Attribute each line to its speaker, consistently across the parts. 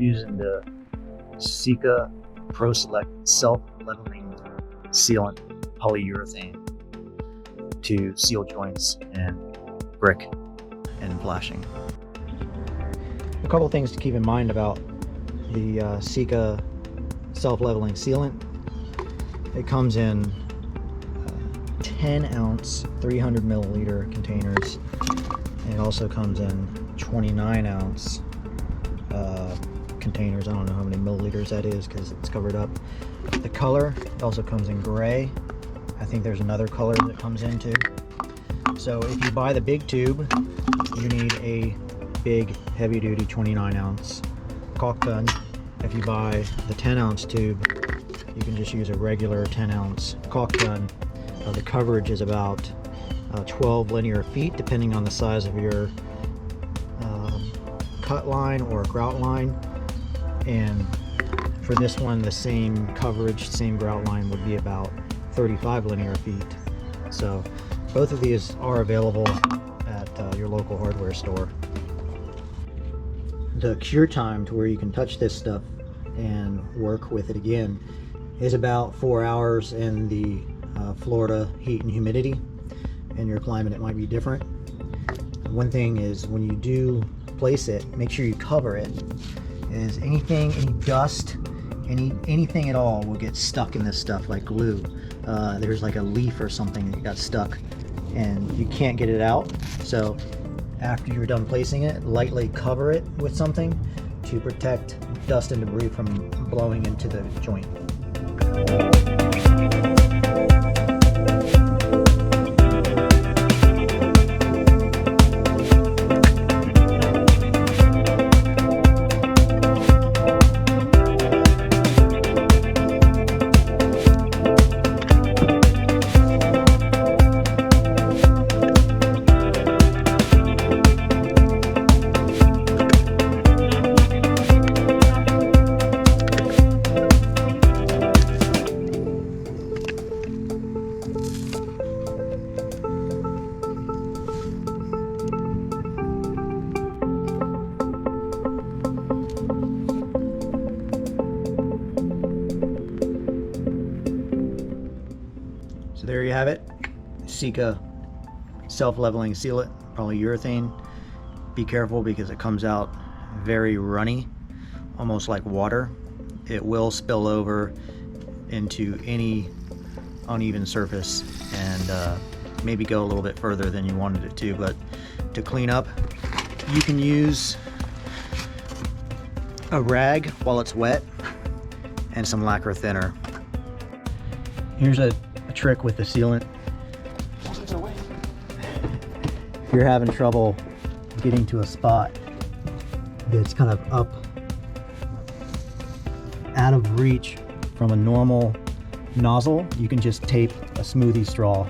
Speaker 1: using the Sika Pro Select self-leveling sealant polyurethane to seal joints and brick and flashing.
Speaker 2: A couple things to keep in mind about the Sika self-leveling sealant. It comes in 10 ounce 300 milliliter containers, and it also comes in 29 ounce containers. I don't know how many milliliters that is because it's covered up. The color also comes in gray. I think there's another color that comes in too. So if you buy the big tube, you need a big heavy duty 29 ounce caulk gun. If you buy the 10 ounce tube, you can just use a regular 10 ounce caulk gun. The coverage is about 12 linear feet depending on the size of your cut line or grout line. And for this one, the same coverage, same grout line would be about 35 linear feet. So both of these are available at your local hardware store. The cure time to where you can touch this stuff and work with it again is about 4 hours in the Florida heat and humidity. In your climate it might be different. One thing is, when you do place it, make sure you cover it. Is anything, any dust, anything at all will get stuck in this stuff like glue. There's like a leaf or something that got stuck and you can't get it out. So after you're done placing it, lightly cover it with something to protect dust and debris from blowing into the joint. So there you have it, Sika self-leveling sealant polyurethane. Be careful because it comes out very runny, almost like water. It will spill over into any uneven surface and maybe go a little bit further than you wanted it to. But to clean up, you can use a rag while it's wet and some lacquer thinner. Here's a trick with the sealant. If you're having trouble getting to a spot that's kind of up out of reach from a normal nozzle, you can just tape a smoothie straw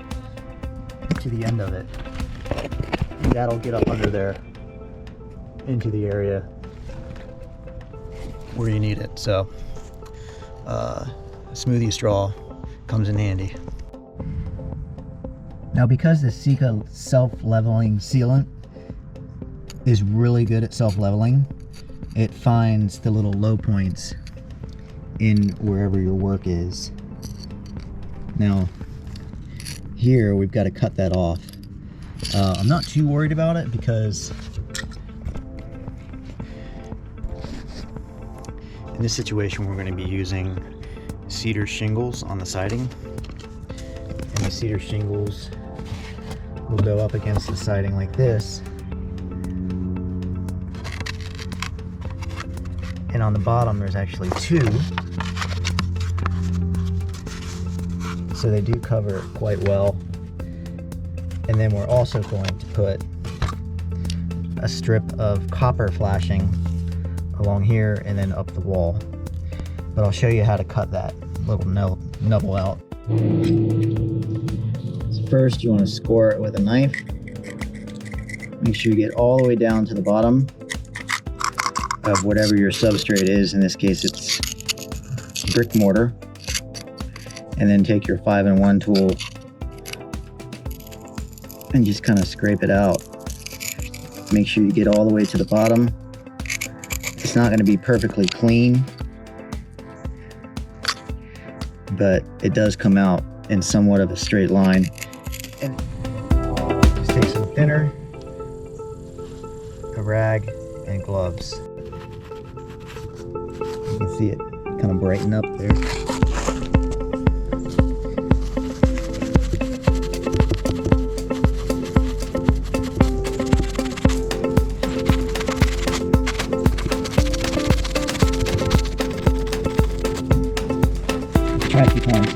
Speaker 2: to the end of it. That'll get up under there into the area where you need it. So a smoothie straw comes in handy. Now, because the Sika self-leveling sealant is really good at self-leveling, it finds the little low points in wherever your work is. Now, here we've got to cut that off. I'm not too worried about it because in this situation we're going to be using cedar shingles on the siding, and the cedar shingles will go up against the siding like this, and on the bottom there's actually two, so they do cover it quite well. And then we're also going to put a strip of copper flashing along here and then up the wall, but I'll show you how to cut that little nubble out. First, you want to score it with a knife. Make sure you get all the way down to the bottom of whatever your substrate is. In this case, it's brick mortar. And then take your 5-in-1 tool and just kind of scrape it out. Make sure you get all the way to the bottom It's not going to be perfectly clean, but it does come out in somewhat of a straight line. And just take some thinner, a rag, and gloves. You can see it kind of brighten up there. Try a few times.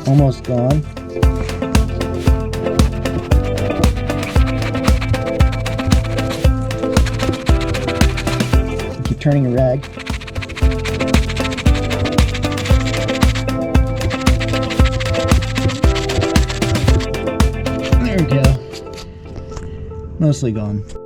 Speaker 2: Almost gone. Keep turning a rag. There we go. Mostly gone.